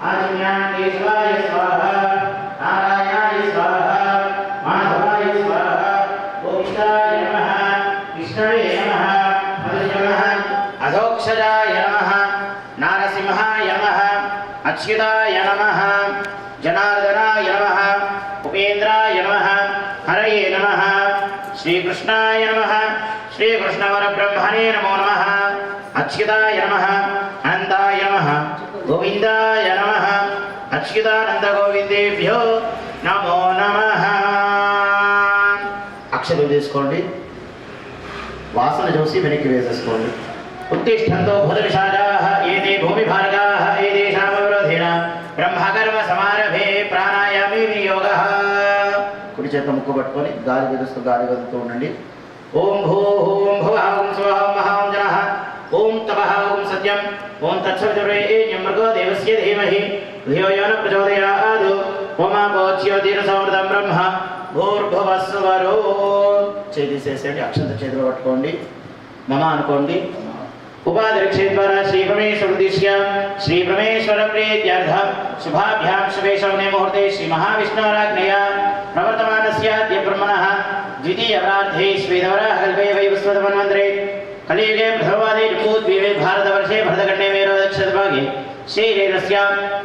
आदिन्यादेश्वाय स्वाहा नारायणाय स्वाहा माधवाय स्वाहा गोविन्दाय नमः विष्णवे नमः मधुरे नमः अधोक्षजाय नमः नारसिंहाय नमः अच्युताय नमः जनार्दनाय नमः उपेन्द्राय नमः हरये नमः श्रीकृष्णाय नमः श्रीकृष्णवरब्रह्मणे नमो नमः अच्युताय नमः अनन्ताय नमः गोविन्दाय नमः अच्युतानन्दगोविन्देभ्यो नमो नमः अक्षतలు తీసుకోండి వాసన చూసి వెనక్కి వేసేసుకోండి उत्तिष्ठन्तो भूतविशालाः एते भूमिभार्गाः एतेषाम् अवरोधेन ब्रह्मकर्म समारभे प्राणायामे विनियोगः కుడి చేత ముక్కు పట్టుకొని గాలి విదుస్తూ గాలి వదులుతూ ఉండండి ఓం భూం భువః ఓం స్వః ఓం మహాం జనః ఓం తపః ఓం సత్యం ఓం తత్సవితుర్వరేణ్యం భర్గో దేవస్య ధీమహి ధియో యో న ప్రచోదయాత్ ఓమాపోచ్యోతిర సమృతం బ్రహ్మ భూర్భువస్సువరో చేసేసేయండి అక్షంత చేతిలో పట్టుకోండి మమ అనుకోండి उपादृक्षेद्वारा श्री परमेश्वर उद्देश्य श्री परमेश्वर प्रीत्यर्थम शुभाभ्यां शुभे श्रवणे मुहूर्ते श्री महाविष्णुराज्ञया प्रवर्तमानस्य अद्य ब्रह्मणः द्वितीय प्रार्थे श्वेतवराह कल्पे वैवस्वतमन्वन्तरे कलियुगे प्रथमवादे जम्बूद्वीपे भारतवर्षे भरतखण्डे मेरोदक्षिणभागे श्रीरेरस्य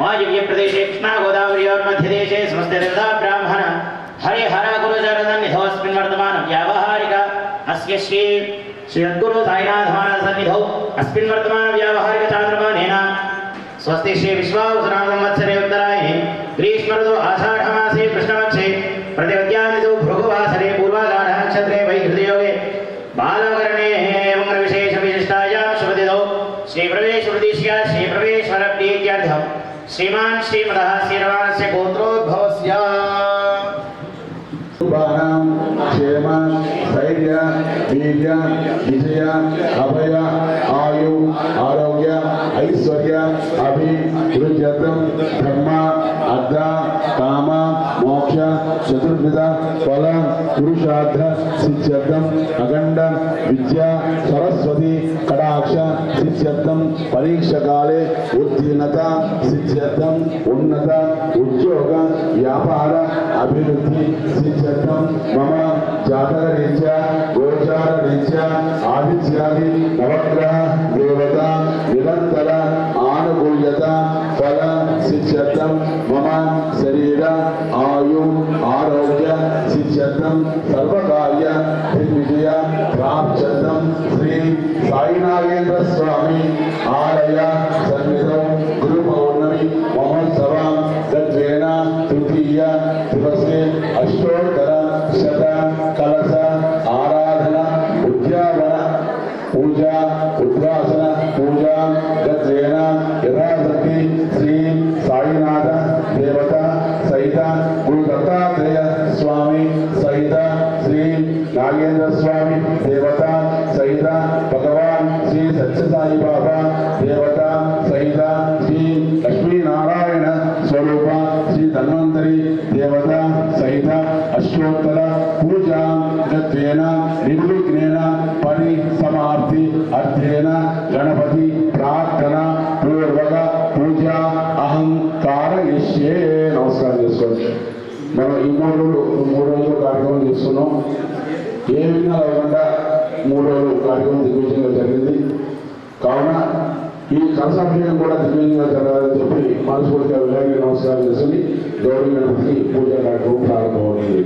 वायव्य प्रदेशे कृष्णा गोदावर्योर्मध्यदेशे समस्ते देवता ब्राह्मण हरिहर गुरुचरणसन्निधोऽस्मिन् वर्तमान व्यावहारिक अस्य श्री सद्गुरु साईनाथ महाराज सन्निधौ अस्मिन् वर्तमान व्यावहारिक चांद्रमानेन स्वस्ति श्री विश्वावसुनाम संवत्सरे उत्तरायणे ग्रीष्म ऋतु आषाढ़ मासे कृष्णपक्षे प्रतिपद्यां ऋतु भृगुवासरे पूर्वाषाढ़ नक्षत्रे वैहृदयोगे बालकरणे मंगल विशेष विशिष्टायां शुभतिथौ श्री प्रवेशोद्देश्य श्री प्रवेश्वर प्रीत्यर्थं श्रीमान् श्रीमतः श्रीरवाणस्य गोत्रोद्भवस्य क्षेम स्थैर्य वीर्य विजय अभय आयु आरोग्य ऐश्वर्य अभिवृद्ध्यर्थं धर्म अर्थ काम मोक्ष चतुर्विध फल पुरुषार्थ सिद्ध्यर्थं अखंड विद्या सरस्वती कटाक्ष सिद्ध्यर्थं परीक्षा काले उत्तीर्णता सिद्ध्यर्थं उन्नत उद्योग व्यापार अभिवृद्धि सिद्ध्यर्थं मम जातकरीत्या गोचाररीत्या आदित्यादि नवग्रह देवता निरंतर आनुकूल्यता फल सिद्ध्यर्थं मम शरीर आयु आरोग्य सिद्ध्यर्थं सर्वकार्य दिग्विजय प्राप्त्यर्थं श्री साईनागेन्द्र स्वामी आलय सन्निधौ गुरु पौर्णमी महोत्सवं तद्वेन तृतीय दिवसे अष्टोत्तर शत कलश आराधना उद्यापन पूजा उद्वासन पूजा तद्वेन यथाशक्ति श्री साईनाथ देवता सहित गुरु दत्तात्रेय स्वामी सहित श्री नागेंद्र स्वामी देवता सहित भगवान श्री सत्य साई बाबा देवता सहित श्री लक्ष्मी नारायण स्वरूप श्री धन्वंतरी देवता सहित अष्टोत्तर पूजा तद्वेन निर्विघ्नेन परिसमाप्ति अध्ययन गणपति प्रार्थना पूर्वक पूजा अहं कारयिष्ये नमस्कार చేసుకోండి మనం ఈ మూడు రోజుల కార్యక్రమం చేస్తున్నాం ఏ విధంగా లేకుండా 3 రోజులు కార్యక్రమం దిగ్విజయంగా జరిగింది కావున ఈ కలశాభిషేకం కూడా దిగ్విజయంగా జరగాలని చెప్పి మనస్ఫూర్తిగా వినాయకుడికి నమస్కారం చేసి గౌరీ గణపతికి పూజా కార్యక్రమం ప్రారంభమవుతుంది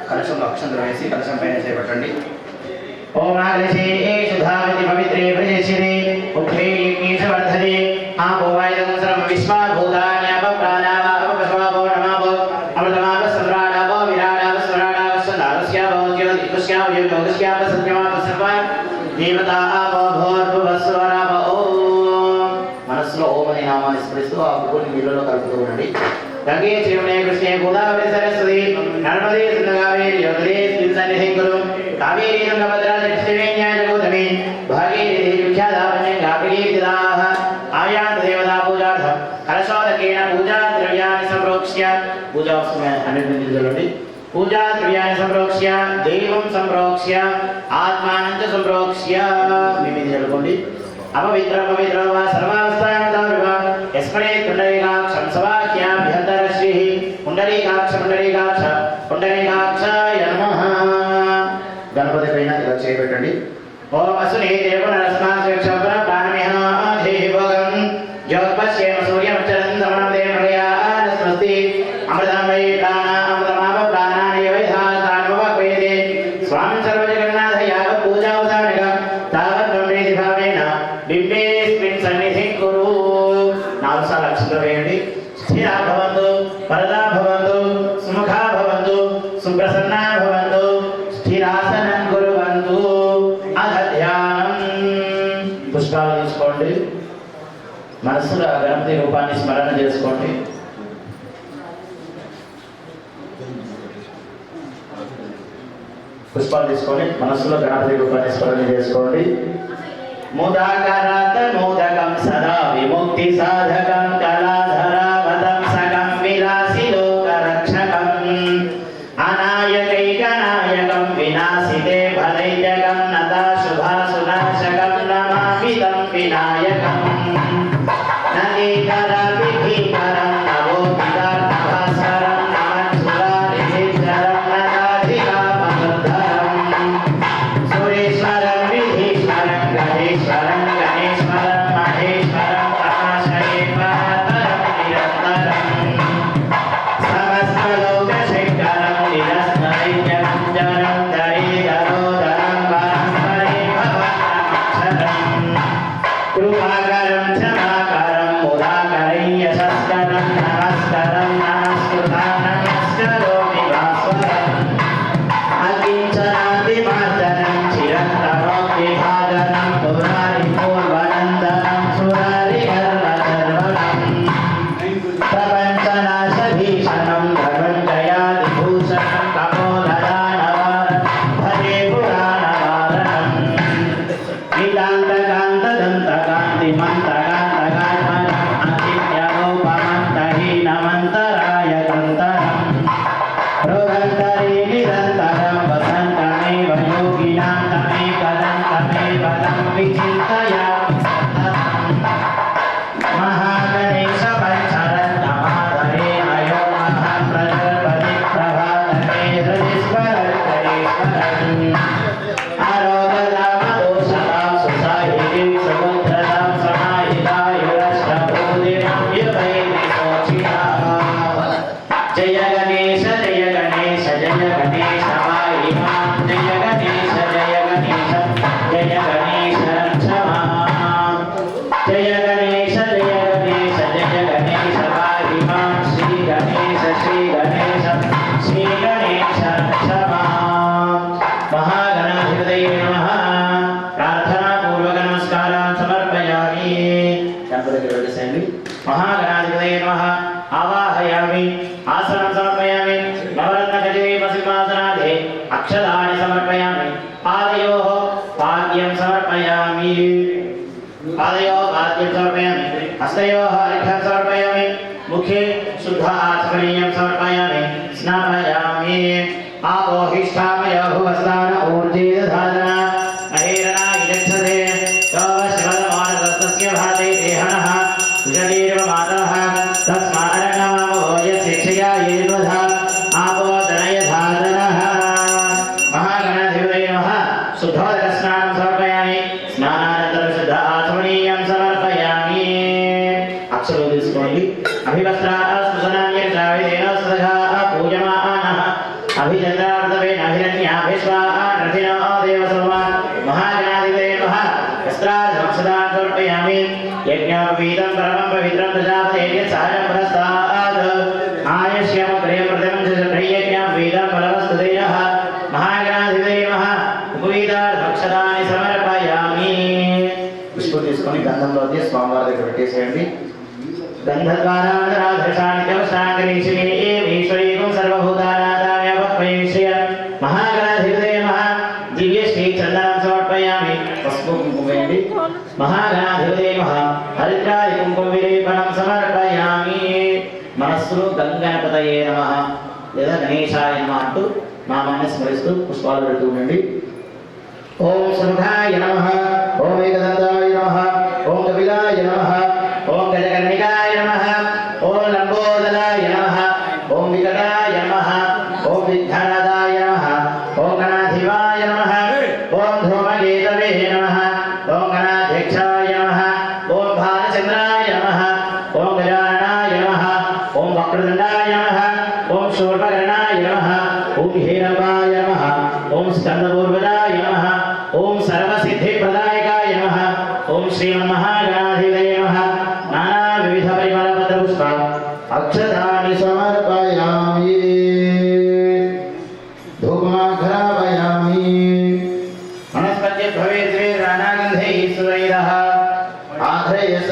కలశంలో అక్షంతలు వేసి కలశం పైన చేపట్టండి ఓం నాగలశే శుధావతి పవిత్రే ప్రజేశిరే ఉత్రే యజ్ఞేశవర్ధనే ఆపో వాయుదం సర్వం విశ్వాభూతాన్యాప ప్రాణావాప పశవాపో నమాపో అమృతమాప సమ్రాడాప విరాడాప స్వరాడాప స్వనారస్యాప జ్యోతిష్యాప యోగస్యాప సత్యమాప సర్వ దేవతాప భూర్భువస్వరాప ఓం మనస్సులో ఓం అనే నామాన్ని స్మరిస్తూ ఆ పువ్వుని నీళ్ళలో కలుపుతూ ఉండండి गंगे चिरमणे कृष्णे गोदावरी सरस्वती नर्मदे सिंधुकावेरी यमुने सन्निधिं कुरु कावेरी तुंगभद्रा दक्षिणेन्या जगोदमे भागीरथी विख्यातावन्यं गापिनी विदिताः आयान्त देवता पूजार्थं कलशोदकेन पूजा द्रव्याणि संप्रोक्ष्य पूजा समय अन्यत्र जलोडि पूजा द्रव्याणि संप्रोक्ष्य देवं संप्रोक्ष्य आत्मानं च संप्रोक्ष्य निमिति जलकोंडि अपवित्र पवित्र वा सर्वा यस्मरेत् पुण्डरीकाक्षं सवाक्याभ्यन्तरश्रीः पुण्डरीकाक्ष पुण्डरीकाक्षाय नमः। गणपति पैन ఇలా చేయబెట్టండి। ఓం అసునే దేవనరస్మాక్షోపర ప్రాణమిహాధేహి భోగం జ్యోతిపశ్యేమ సూర్యమచరం సమనదే మలయాన స్మస్తి అమృతం వై ప్రాణ అమృతమాప ప్రాణాని వైధాతానువక్వేదే స్వామి సర్వజగన్నాథ యావత్ పూజావసానిక తావత్ బ్రహ్మేతి భావేన బింబేస్మిన్ సన్నిధిం కురు। 4 సార్లు అక్షంతలు వేయండి। స్థిరా భవంతు వరదా భవంతు సుముఖా భవంతు సుప్రసన్నా భవంతు స్థిరాసనం కుర్వంతు। అధ ధ్యానం పుష్పాలు తీసుకోండి। మనసులో గణపతి రూపాన్ని స్మరణ చేసుకోండి। పుష్పాలు తీసుకొని మనసులో గణపతి రూపాన్ని స్మరణ చేసుకోండి। ముదాకరాత మోదకం సదా విముక్తి సాధకం కళాధరావతం సకం విలాసి లోక రక్షకం అనాయకైకనాయకం వినాశితే భరైజగం నతా శుభాసునాశకం నమామి తం వినాయకం నదీకరాపి భీకరం నవో విదార్థభాస్కరం నమత్సురారిహిశ్వరం నదాధికాపమర్ధరం సురేశ్వరం విధీశ్వరం గణేశ్వరం గణేశ్వరం మహేశ్వరం తమాశయేశ్వరం నిరంతరం సమస్తలోకశంకరం నిరస్మరైజరం దరీదరోదరం పరస్పరే భవన్నమక్షరం కృపాకరం క్షమాకరం ముదాకరం యశస్కరం నమస్కరం నమస్కృతా నమస్కరోమి భాస్వరం అకించనాదిమార్జనం చిరంతమోక్తిభాజనం పురారి పూర్వనందనం సురారి గర్వగర్వణం ప్రపంచనాశభీషణం ధనంజయాదిభూషణం కమోదయానవారం భజే పురాణవారణం నితాంతకాంతదంతకాంతిమంతకాంతకాత్మనం అచిత్యరూపమంతహీనమంతరాయకంతరం రోగంతరే నిరంతరం వసంతమేవ యోగినాం తమేకదంతమేవ తం విచింతయామి సతతం మహాగణేశ పంచరన్ నమాధరే అయో మహాప్రజపతి ప్రభాతమే హృది స్మరణేశ్వరం ఆరోగదామదోషతాం సుసాహితిం సుముద్రతాం సమాహితాయురష్టభూతిం యువైని శోచితాః జయ గణేశ జయ గణేశ జయ గణేశ వాహిమాం జయ గణేశ జయ గణేశ జయ గణేశ రక్షమాం జయ గణేశ జయ గణేశ జయ గణేశ వాహిమాం శ్రీ గణేశ శ్రీ గణేశ శ్రీ గణేశ రక్షమాం। మహాగణాధిపతయే నమః। ప్రార్థనాపూర్వక నమస్కారాన్ సమర్పయామి। గణపతికి వెళ్ళేసేయండి। మహాగణాధిపతయే నమః ఆవాహయామి ఆసనం సమర్పయామి నవరత్న గజేమ సింహాసనాదే అక్షదాని సమర్పయామి పాదయోః పాద్యం సమర్పయామి హస్తయోః అర్ఘ్యం సమర్పయామి ముఖే శుద్ధ ఆచమనీయం సమర్పయామి స్నాపయామి ఆపోహిష్టామయో భువస్నాన ఊర్జే దధాన మహేరణ ఇజక్షతే శివదమానస్తస్య భాతే దేహనః కుశలీర్వ మాతరః తస్మారణమామో యశిక్షయా యేర్వధ ఆపోదనయ ధారణః। మహాగణాధిపతయే నమః। శుద్ధోదక స్నానం సమర్పయామి స్నానానంతరం శుద్ధ ఆచమనీయం సమర్పయామి। అక్షరం తీసుకోండి। అభివస్త్రాస్మృతనాన్యేన సదఘా పూజమానః అభిచంద్రార్ధవేన హిరణ్యాభిస్వానర్థినో దేవసర్వాన్। మహాగణాధిపతయే నమః। వస్త్రార్థమక్షదాన్ సమర్పయామి యజ్ఞోపవీతం పరమం పవిత్రం ప్రజాపతే సహజం పురస్తాద్ ఆయుష్యమగ్రయం ప్రథమం చతుర్యజ్ఞం వేదం ఫలవస్తుతేజః। మహాగణాధిపతయే నమః। ఉపవీతార్థమక్షదాని సమర్పయామి। పుష్పం తీసుకొని గంధంలోకి స్వామివారి దగ్గర పెట్టేసేయండి। గంధద్వారాంతరాధృషానికవశాంగరీశ్వరీం సర్వభూతానాదామ్యవక్వైశ్రియ। మహాగణాధిపతయే నమః। దివ్య శ్రీ చందనం సమర్పయామి। పసుపు కుంకుమ వేయండి। మహాగణాధిపతయే నమః। హరిద్రాది కుంకుమ విలేపనం సమర్పయామి। మనస్సులో గంగణపతయే నమః లేదా గణేశాయ నమః అంటూ నామాన్ని స్మరిస్తూ పుష్పాలు పెడుతూ ఉండండి। ఓం సుముఖాయ నమః, ఓం ఏకదంతాయ నమః, ఓం కపిలాయ నమః, ఓం గజకర్ణికాయ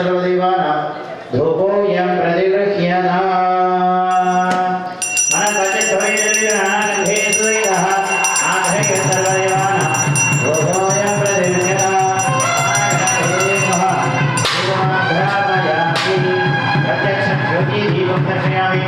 सर्वदेवानां धूपोऽयं प्रतिगृह्यताम् मनपचित्तवैरविगणगन्धे सुविदः आघ्रय सर्वदेवानां धूपोऽयं प्रतिगृह्यताम् प्रत्यक्षं ज्योतिदीपं दर्शयामि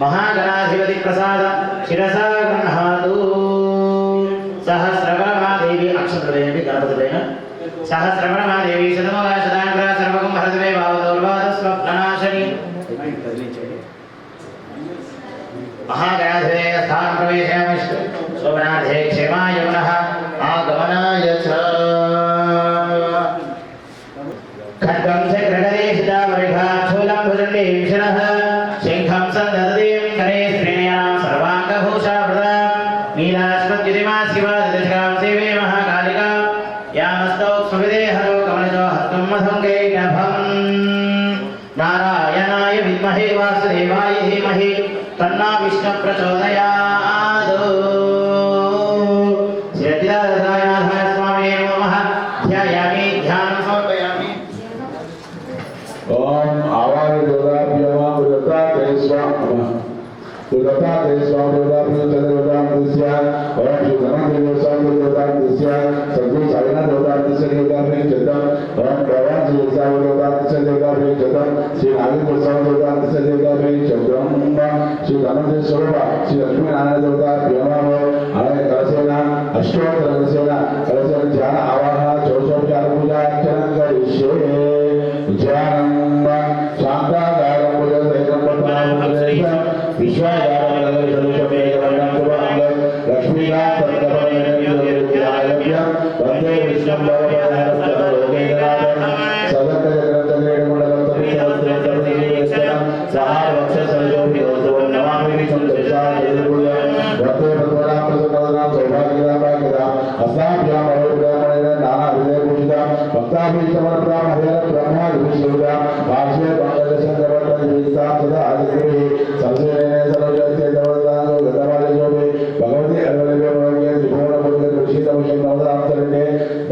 महागणाधिपति प्रसाद शिरसा गृह्णातु सहस्रवरमादेवी अक्षत्रदेवी गणपतिवेन सहस्रवरमादेवी शतमुखा शताग्रा सर्वगं हरदवे भावदौर्वादस्वप्ननाशनी महागणाधिपते स्थानं प्रवेशयामि शोभनार्थे क्षेमाय पुनः आगमनाय च खड्गं च ग्रहदेशिता वरिघाच्छूलं भुजन्ते विषणः शङ्खं सन्ददतीं करे स्त्रीणां सर्वाङ्गभूषावृता नीलास्मद्युतिमा शिवादिदशकां सेवे महाकालिका यामस्तौ स्वविदे हरो कमलजो हस्तुं मधुं कैटभम् नारायणाय विद्महे वासुदेवाय धीमहि तन्नो विष्णुः प्रचोदयात् श्रीरतिदासरायनाथाय स्वामिने नमः ध्यायामि ध्यानं समर्पयामि ओम आवाज देवताभ्यः उदताते स्वाहा उदताते स्वाहा देवताभ्यः चंद्रदेवताभ्यः ओम शुद्धनादेव स्वाहा देवताभ्यः सद्गुरु साईनाथ देवताभ्यः देवताभ्यः चतम ओम प्रवास स्वाहा देवताभ्यः देवताभ्यः चतम श्री नागेंद्र स्वाहा देवताभ्यः देवताभ्यः चतम श्री धनंजय स्वरूप श्री लक्ष्मी नारायण देवताभ्यः आलय कलसेना अष्टोत्तर कलसेना ध्यान आवाहन चौशोपचार पूजा अर्चना करिष्ये ध्यानं शांताकारं पूजयेतं पद्मनाभं विश्वाधारं लक्ष्मीनाथ तत्कपनेन्द्रविद्यालयं वन्दे विष्णुं भवभयहरं लोकेन्द्रनाथं सदकजगतगेडमण्डलं तपितवस्त्रं सहावक्षसरजोभिरोधं नमामि विष्णुं दर्शनाय वन्दे भगवान् प्रसन्नवदनां सौभाग्यदां अस्माभ्याम् अवब्राह्मणेन नानाविधपूजितां भक्ताभिसमर्पितां हरेण ब्रह्मा विष्णुदा भाष्ये मंगलशंकरपट्टनिवेदितां सदा आदिगुरुः संसेने सर्वजयते देवतानो गतवादिजोभि भगवती अल्वलेभ्यमोगे त्रिभुवनपुरुषे तुलसीतमशं नवदान्तरण्ये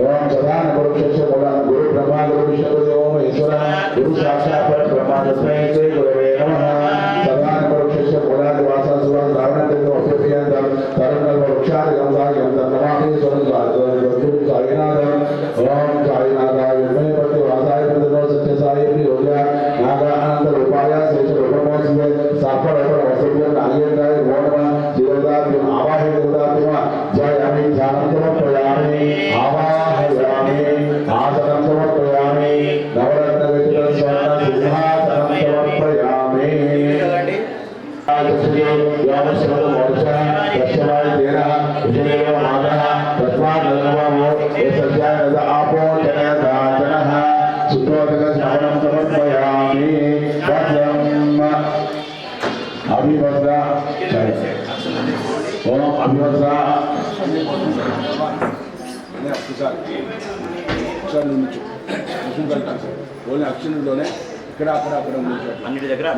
ओम सदान परोक्षस्य मोदान गुरु ब्रह्मा गुरु विष्णु देवो महेश्वर गुरु साक्षात् परब्रह्म तस्मै श्री गुरवे नमः सदान परोक्षस्य मोदान वासा सुवास रावणदेव अप्यप्रियन्तं तरुणकल्प वृक्षादिकं सायं नमामि स्वरं सायनाथं ओम सायनाथाय विद्महे प्रत्यवाद श्रवतो मोर्चा दक्षवाय तेरः विजयो मातः तस्मात् नमो ये सत्याय नद आपो जनयता जनः सुतोदक श्रवणं समर्पयामि वज्रम् अभिवद्रा ओम अभिवद्रा ఓన్లీ అక్షరంలోనే ఇక్కడ అక్కడ అక్కడ అన్నిటి దగ్గర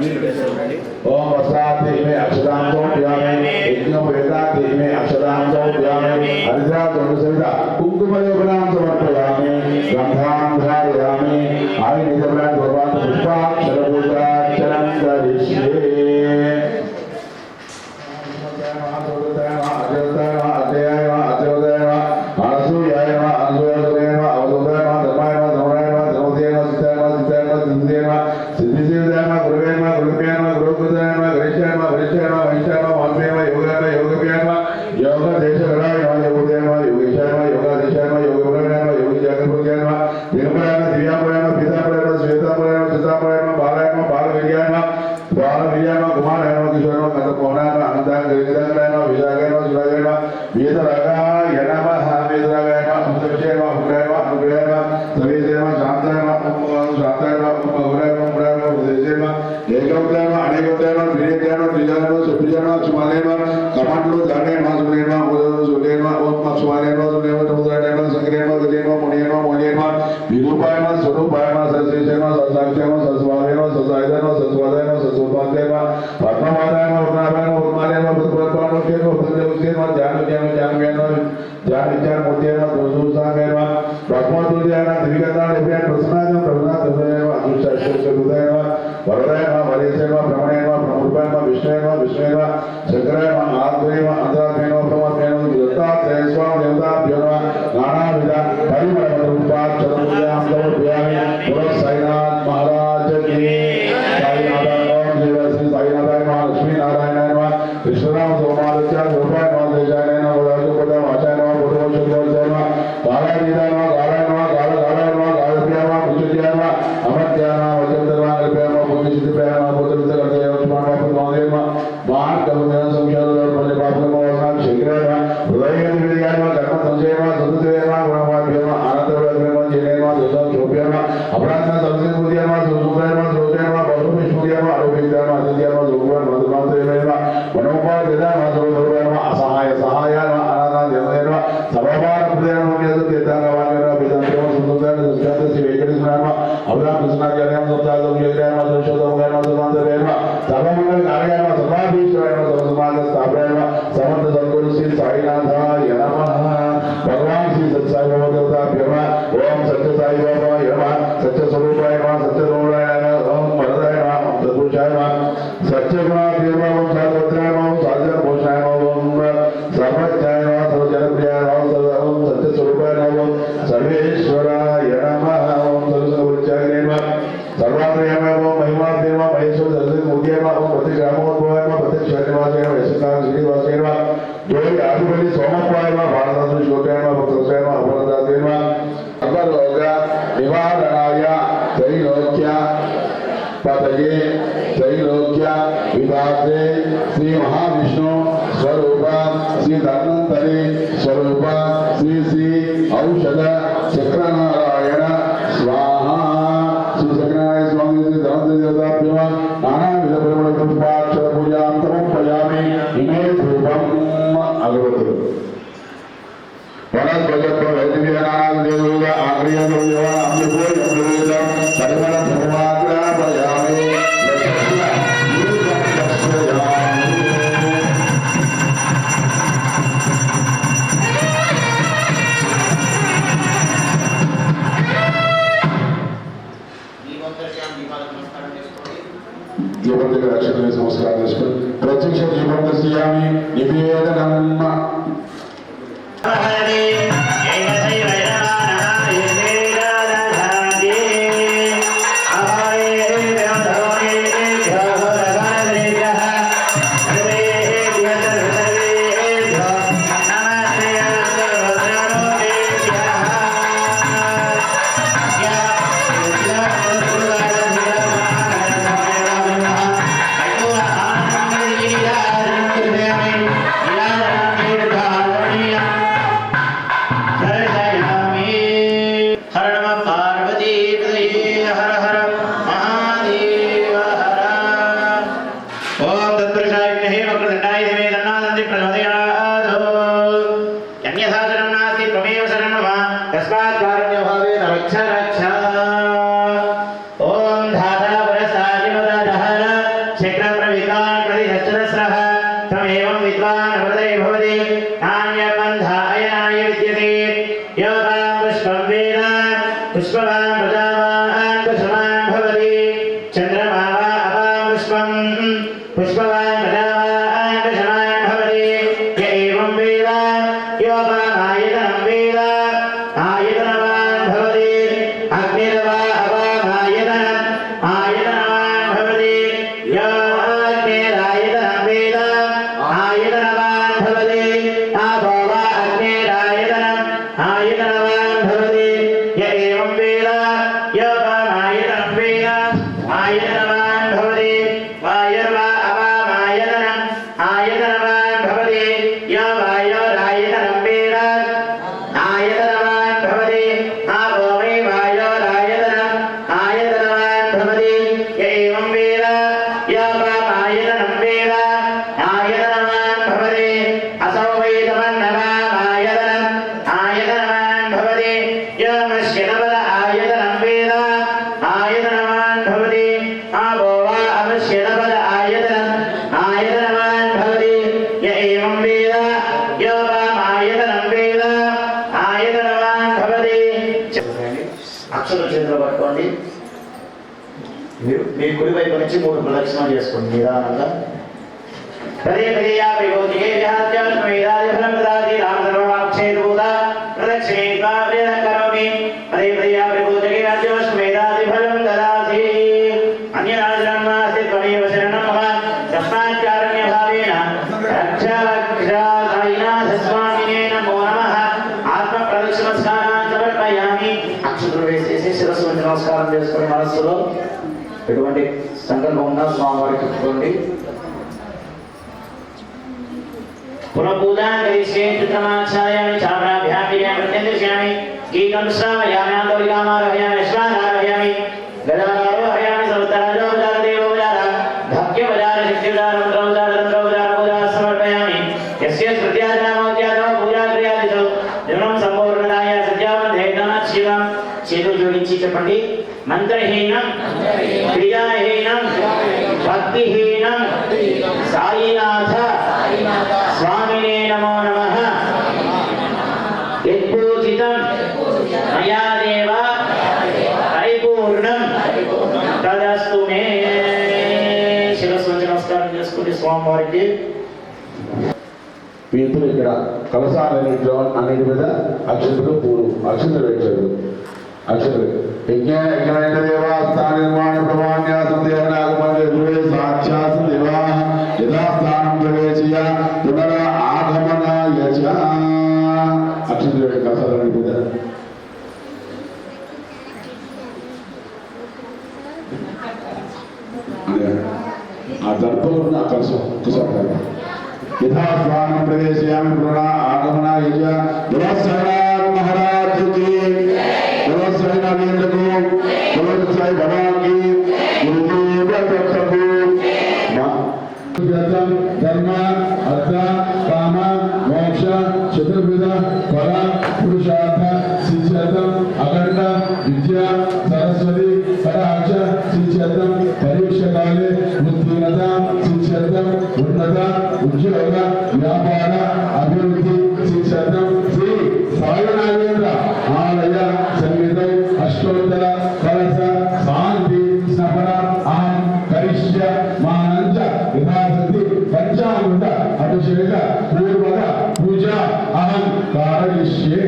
ఓం వసాతి మే అక్షరాంతో వ్యామి యజ్ఞం వేదాతి మే అక్షరాంతో వ్యామి హరిద్రా తొలసవిత కుంకుమలేపనాం సమర్పయామి గంధాం ధారయామి ఆయి నిజబ్రాన్ భగవాన్ పుష్పాక్షర పూజార్చనం కరిష్యే पुनमेवं विद्वान् हृदये भवति नान्यपन्थायनाय विद्यते योगां पुष्पं वेद पुष्पवान् प्रजावान् कुसुमान् भवति चन्द्रमा वा अपां पुष्पं पुष्पवान् प्रजावान् कुसुमान् भवति य एवं वेद योगामायतनं वेद आयतनवान् भवति अग्निर्वा अपामायतनम् आयतनवान् भवति यो अग्निरायतनं वेद आयतनवान् भवति आपो वा अग्निरायतनम् आयतनवान् भवति य एवं वेद योगामायतनं वेद आयतनवान् भवति वायुर्वा अपामायतनम् आयतनवान् भवति यो वायोरायतनं वेद आयतनवान् भवति आपो वै वायोरायतनम् आयतनवान् भवति य एवं वेद योगामायतनं वेद आयतनवान् भवति असौ वै तमन्नवामायतनम् आयतनवान् भवति योमश्यनवद आयतनं वेद आयतनवान् भवति आपो वा अमश्यनवद आयतनम् आयतनवान् भवति य एवं वेद योगामायतनं वेद आयतनवान् भवति అక్షర చేతిలో పట్టుకోండి మీరు మీ కుడి వైపు నుంచి 3 ప్రదక్షిణాలు చేసుకోండి నిదానంగా పదే పదే యా విభూతికే విహాత్యాన్ వేదాది ఫలం దదాతి రామ సర్వవాక్షేతభూత ప్రదక్షిణేత్వా ప్రేరణ కరోమి పదే పదే యా విభూతికే విహాత్యోష్ వేదాది ఫలం దదాతి అన్యరాజనమాస్తి త్వమేవ శరణం మమ తస్మాత్కారుణ్య భావేన రక్షారక్షాసాయినాథస్వామినే నమో నమః ఆత్మ ప్రదక్షిణస్కారాన్ని సమర్పయామి అక్షతులు వేసేసి శిరస్సు వంచి నమస్కారం చేసుకుని మనస్సులో ఎటువంటి సంకల్పం ఉన్నా స్వామివారికి చెప్పుకోండి पुनपूजां करिष्ये चित्रमाच्छादयामि चामराभ्यां वीर्यां प्रत्यन्दर्शयामि गीतं श्रावयामि आन्दोलिकामारोहयामि अश्वानारोहयामि गदारोहयामि सर्वतराजोपचारदेवोपचार भक्त्यपचार शक्तिपचार मन्त्रोपचार तन्त्रोपचार पूजा समर्पयामि यस्य श्रुत्याचामोद्यातो पूजा क्रियादितो जीवनं सम्पूर्णदाय सत्यावन्धे नमः शिवं చేతులు జోడించి చెప్పండి మంత్రహీనం క్రియాహీనం భక్తిహీనం సాయినాథ స్వామినే నమో నమః యత్పూజితం మయా దేవ పరిపూర్ణం తదస్తు మే శిరస్సు వంచి నమస్కారం చేసుకుని స్వామివారికి మీ ఇద్దరు ఇక్కడ కలసాలన్నింటిలో అన్నిటి మీద అక్షతులు పూలు అక్షతులు పెట్టారు అక్షతులు యజ్ఞమైన దేవాస్థాన నిర్మాణ ప్రమాణ్యాసం దేవనాగమనే సాక్షాత్ దేవా యథాస్థానం ప్రవేశయ పునర ఆగమనాయ చ అక్షతులు పెట్టే కలసాలన్నిటి మీద ఆ దర్పంలో ఉన్న కలసం కుసంటారు यथास्थानं प्रवेशयामि पुनः आगमनाय च बोलो साईनाथ महाराज की बोलो साई नागेंद्र को बोलो साई बाबा की गुरुदेव दत्त को यतम धर्म अर्थ काम मोक्ष चतुर्विध फल पुरुषार्थ सिद्ध्यर्थम अखंड विद्या सरस्वती कटाक्ष सिद्ध्यर्थम परीक्षा काले उत्तीर्णता सिद्ध्यर्थम उन्नत उद्योग व्यापार अभिवृद्धि सिद्ध्यर्थम श्री साई नागेंद्र आलय सन्निधौ अष्टोत्तर कलश शांति स्नपन अहं करिष्यामि यथाशक्ति पंचामृत अभिषेक पूर्वक पूजा अहं कारयिष्ये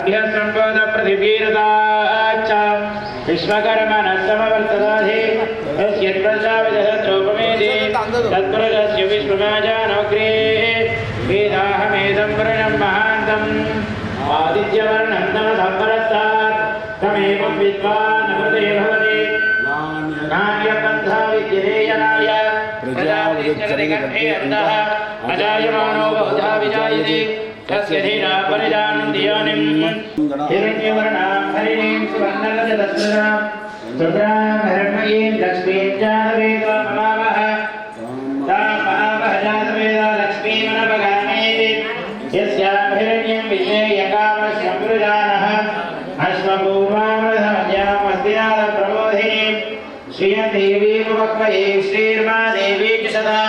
अभ्य संबोध प्रतिवीरताच्च विश्वकर्मणः समवर्तदाधि तस्य प्रजाविदहद्रोपमेदि तत्पुरुषस्य विश्वमाजानोग्रे वेदाहमेदं वरुणं महान्तम् आदित्यवर्णं तमसः परस्तात् तमेवं विद्वान् अमृते भवति नान्यपन्था विद्यते यनाय प्रजापतिश्चरतिगर्भे अन्तः अजायमानो बहुधा विजायते तस्य धीरा परिजानन्ति योनिम् हिरण्यवर्णां हरिणीं सुवर्णरजतस्रजां रुद्रां हिरण्मयीं लक्ष्मीं जातवेदो ममावह तां महावह जातवेदो लक्ष्मीमनपगामेति यस्यां हिरण्यं विश्वेयकामश्यमृजानः अश्वपूर्वामृतमद्यामस्तिनाथप्रबोधिनीं श्रियं देवीमुपक्वये श्रीर्मा देवी च सदा